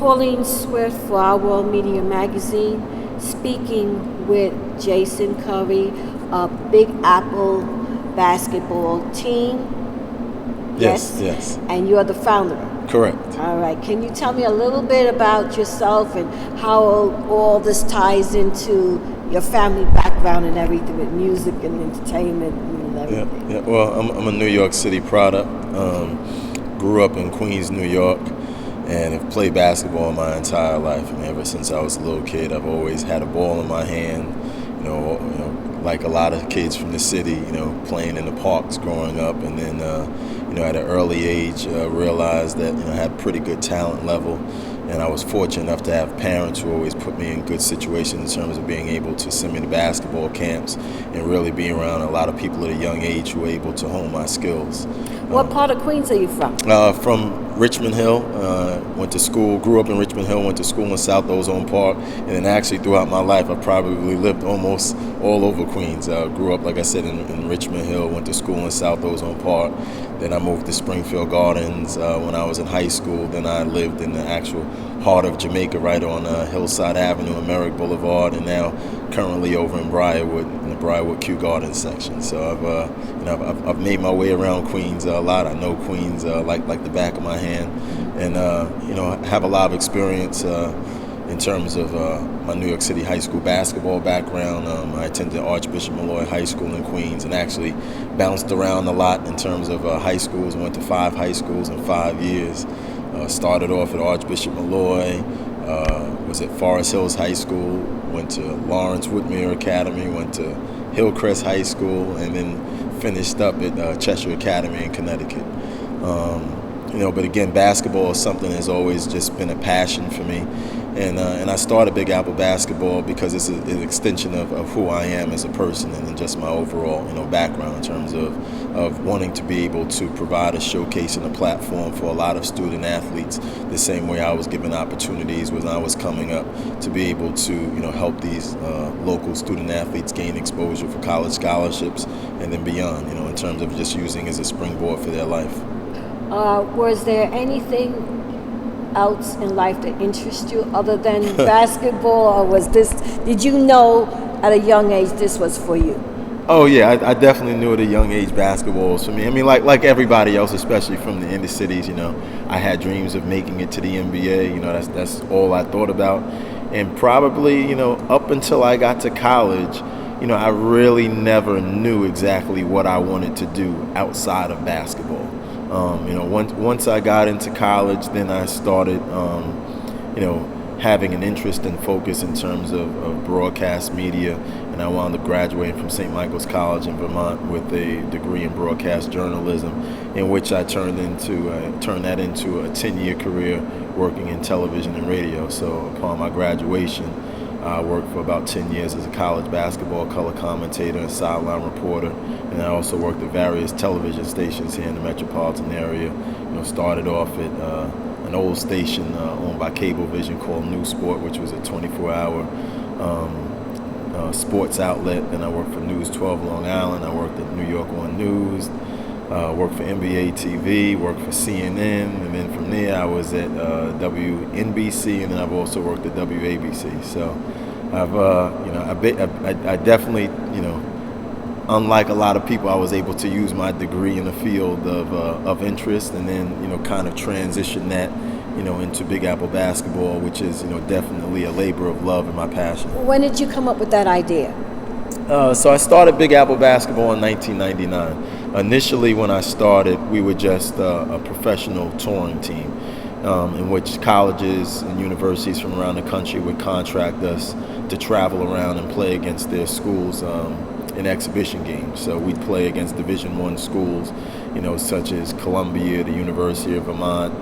Pauline Swift for Our World Media Magazine, speaking with Jason Curry, a Big Apple basketball team. Yes. And you're the founder. Correct. All right. Can you tell me a little bit about yourself and how all this ties into your family background and everything with music and entertainment and everything? Yeah. Well, I'm a New York City product. Grew up in Queens, New York, and have played basketball my entire life. I mean, ever since I was a little kid, I've always had a ball in my hand. Like a lot of kids from the city, playing in the parks growing up, and then, at an early age, realized that, I had pretty good talent level, and I was fortunate enough to have parents who always put me in good situations in terms of being able to send me to basketball camps and really being around a lot of people at a young age who were able to hone my skills. What part of Queens are you from? From Richmond Hill. Grew up in Richmond Hill, went to school in South Ozone Park, and then actually throughout my life I probably lived almost all over Queens. Grew up, like I said, in Richmond Hill, went to school in South Ozone Park. Then I moved to Springfield Gardens when I was in high school. Then I lived in the actual heart of Jamaica, right on Hillside Avenue and Merrick Boulevard, and now currently over in Briarwood, in the Briarwood Kew Gardens section. So I've made my way around Queens a lot. I know Queens like the back of my hand, and I have a lot of experience in terms of my New York City high school basketball background. I attended Archbishop Malloy High School in Queens and actually bounced around a lot in terms of high schools. Went to 5 high schools in 5 years. Started off at Archbishop Malloy, was at Forest Hills High School, went to Lawrence Woodmere Academy, went to Hillcrest High School, and then finished up at Cheshire Academy in Connecticut. But again, basketball is something that's always just been a passion for me. And I started Big Apple Basketball because it's an extension of who I am as a person and just my overall background in terms of wanting to be able to provide a showcase and a platform for a lot of student athletes the same way I was given opportunities when I was coming up to be able to help these local student athletes gain exposure for college scholarships and then beyond, in terms of just using as a springboard for their life. Was there anything else in life that interests you other than basketball, or did you know at a young age this was for you? Oh yeah, I definitely knew at a young age basketball was for me. I mean, like everybody else, especially from the inner cities, I had dreams of making it to the NBA. That's all I thought about. And probably, up until I got to college, I really never knew exactly what I wanted to do outside of basketball. Once I got into college, then I started, having an interest and focus in terms of broadcast media, and I wound up graduating from St. Michael's College in Vermont with a degree in broadcast journalism, in which I turned that into a 10-year career working in television and radio. So upon my graduation, I worked for about 10 years as a college basketball color commentator and sideline reporter, and I also worked at various television stations here in the metropolitan area. Started off at an old station owned by Cablevision called News Sport, which was a 24-hour sports outlet. Then I worked for News 12 Long Island. I worked at New York One News. Worked for NBA TV, worked for CNN, and then from there I was at WNBC, and then I've also worked at WABC. So I definitely, unlike a lot of people, I was able to use my degree in the field of interest, and then kind of transition that into Big Apple Basketball, which is definitely a labor of love and my passion. When did you come up with that idea? So I started Big Apple Basketball in 1999. Initially, when I started, we were just a professional touring team in which colleges and universities from around the country would contract us to travel around and play against their schools in exhibition games. So we'd play against Division I schools, such as Columbia, the University of Vermont,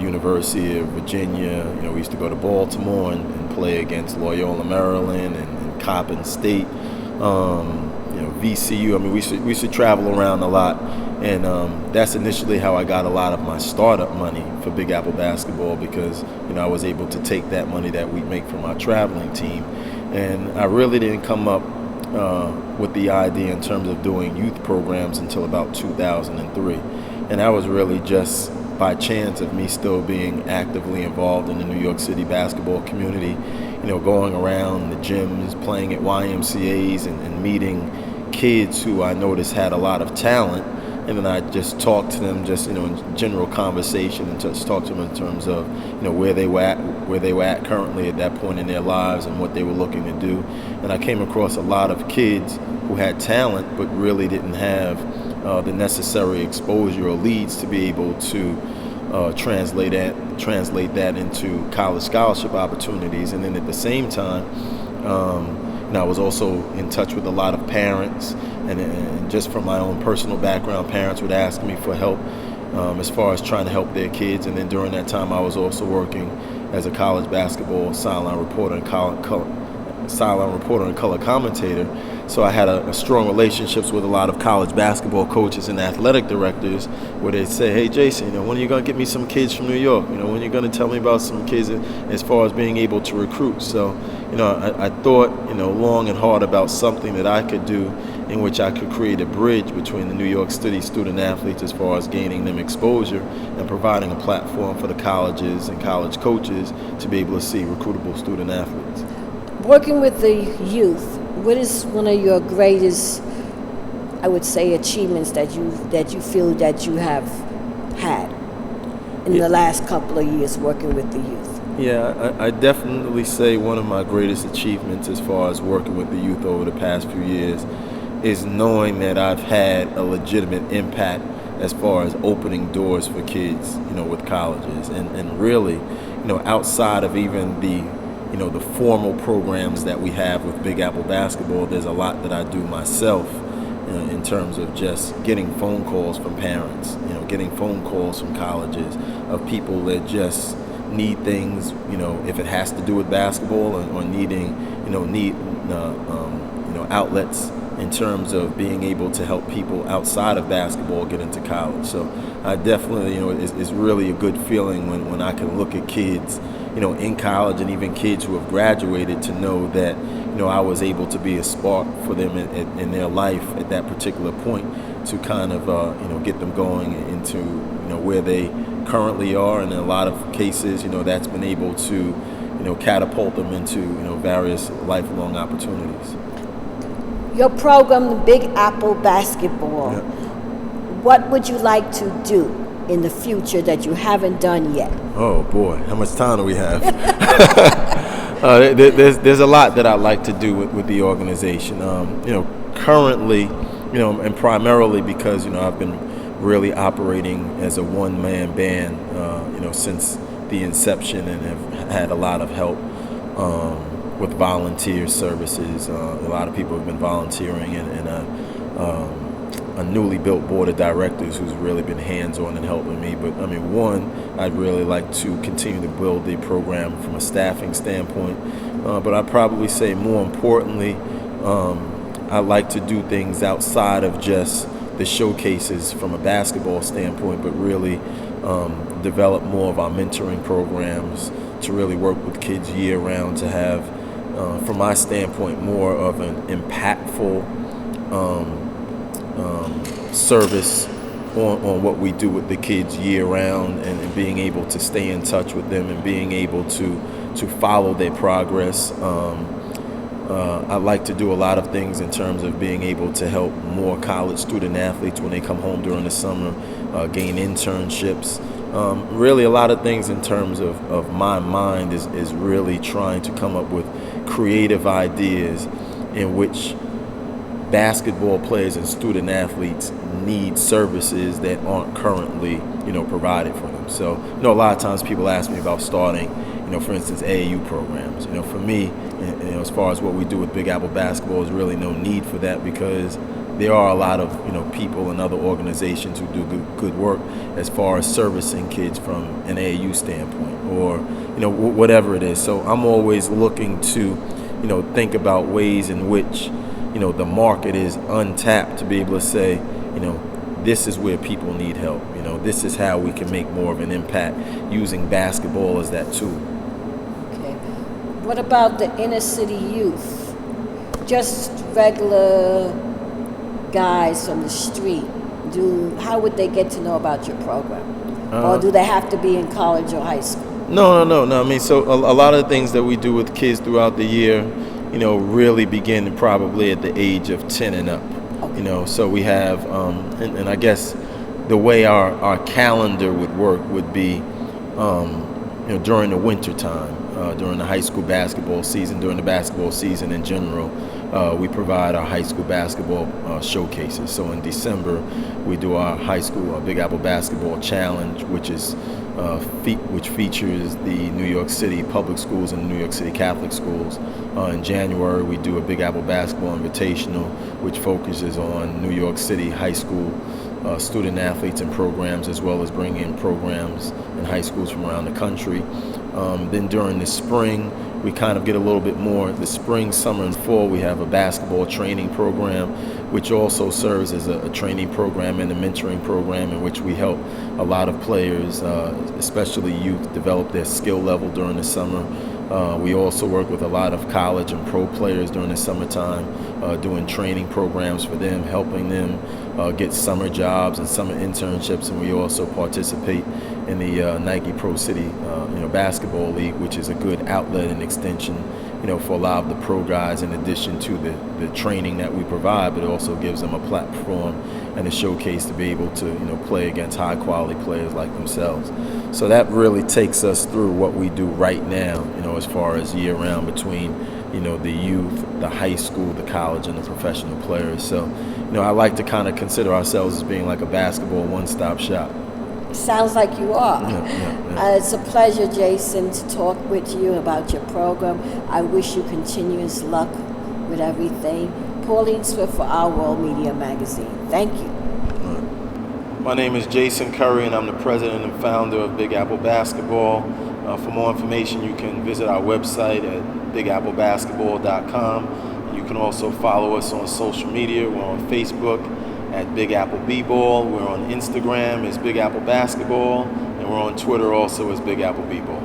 University of Virginia. We used to go to Baltimore and play against Loyola, Maryland, and Coppin State. VCU. I mean, we used to travel around a lot, and that's initially how I got a lot of my startup money for Big Apple Basketball, because I was able to take that money that we make from our traveling team, and I really didn't come up with the idea in terms of doing youth programs until about 2003, and that was really just by chance of me still being actively involved in the New York City basketball community, going around the gyms, playing at YMCAs, and meeting kids who I noticed had a lot of talent. And then I just talked to them, just in general conversation, and just talked to them in terms of where they were at currently at that point in their lives and what they were looking to do. And I came across a lot of kids who had talent but really didn't have the necessary exposure or leads to be able to translate that into college scholarship opportunities. And then at the same time, I was also in touch with a lot of parents, and just from my own personal background, parents would ask me for help as far as trying to help their kids. And then during that time, I was also working as a college basketball sideline reporter and color commentator. So I had a strong relationships with a lot of college basketball coaches and athletic directors, where they'd say, "Hey, Jason, when are you going to get me some kids from New York? When are you going to tell me about some kids as far as being able to recruit?" So, I thought, long and hard about something that I could do in which I could create a bridge between the New York City student athletes as far as gaining them exposure and providing a platform for the colleges and college coaches to be able to see recruitable student athletes. Working with the youth, what is one of your greatest, I would say, achievements that you feel that you have had in the last couple of years working with the youth? Yeah, I definitely say one of my greatest achievements as far as working with the youth over the past few years is knowing that I've had a legitimate impact as far as opening doors for kids, with colleges. And really, outside of even the formal programs that we have with Big Apple Basketball, there's a lot that I do myself in terms of just getting phone calls from parents, getting phone calls from colleges of people that just need things, if it has to do with basketball, or needing, outlets in terms of being able to help people outside of basketball get into college. So I definitely, it's really a good feeling when I can look at kids, in college, and even kids who have graduated, to know that, I was able to be a spark for them in their life at that particular point, to kind of, get them going into, where they currently are. And in a lot of cases, that's been able to, catapult them into, various lifelong opportunities. Your program, the Big Apple Basketball, what would you like to do in the future that you haven't done yet? Oh boy, how much time do we have? There's a lot that I'd like to do with the organization. Currently, and primarily because I've been really operating as a one-man band, since the inception, and have had a lot of help with volunteer services. A lot of people have been volunteering, and a newly built board of directors who's really been hands-on and helping me. But I'd really like to continue to build the program from a staffing standpoint. But I'd probably say more importantly, I'd like to do things outside of just the showcases from a basketball standpoint, but really develop more of our mentoring programs to really work with kids year-round, to have, from my standpoint, more of an impactful service on what we do with the kids year-round, and being able to stay in touch with them and being able to follow their progress. I like to do a lot of things in terms of being able to help more college student athletes when they come home during the summer, gain internships. Really a lot of things in terms of my mind is really trying to come up with creative ideas in which basketball players and student athletes need services that aren't currently, provided for them. So, a lot of times people ask me about starting, for instance, AAU programs. For me, as far as what we do with Big Apple Basketball, there's really no need for that, because there are a lot of, people and other organizations who do good work as far as servicing kids from an AAU standpoint, or, whatever it is. So I'm always looking to, think about ways in which, the market is untapped, to be able to say, this is where people need help. This is how we can make more of an impact using basketball as that tool. Okay. What about the inner city youth? Just regular guys from the street. How would they get to know about your program? or do they have to be in college or high school? No. I mean, so a lot of the things that we do with kids throughout the year, really begin probably at the age of 10 and up. Okay. So we have, and I guess the way our calendar would work would be, during the winter time, during the high school basketball season, during the basketball season in general, we provide our high school basketball showcases. So in December, we do our high school Big Apple Basketball Challenge, which features the New York City public schools and the New York City Catholic schools. In January, we do a Big Apple Basketball Invitational, which focuses on New York City high school student athletes and programs, as well as bringing in programs in high schools from around the country. Then during the spring, we kind of get a little bit more. The spring, summer, and fall, we have a basketball training program, which also serves as a training program and a mentoring program in which we help a lot of players, especially youth, develop their skill level during the summer. We also work with a lot of college and pro players during the summertime, doing training programs for them, helping them get summer jobs and summer internships. And we also participate in the Nike Pro City Basketball League, which is a good outlet and extension for a lot of the pro guys, in addition to the training that we provide, but it also gives them a platform and a showcase to be able to play against high quality players like themselves. So that really takes us through what we do right now, as far as year round between the youth, the high school, the college, and the professional players. So I like to kind of consider ourselves as being like a basketball one-stop shop. Sounds like you are. Yeah. It's a pleasure, Jason, to talk with you about your program. I wish you continuous luck with everything. Pauline Swift for Our World Media Magazine. Thank you. My name is Jason Curry, and I'm the president and founder of Big Apple Basketball. For more information, you can visit our website at bigapple.basketball.com. You can also follow us on social media. We're on Facebook at Big Apple B-Ball. We're on Instagram as Big Apple Basketball, and we're on Twitter also as Big Apple B-Ball.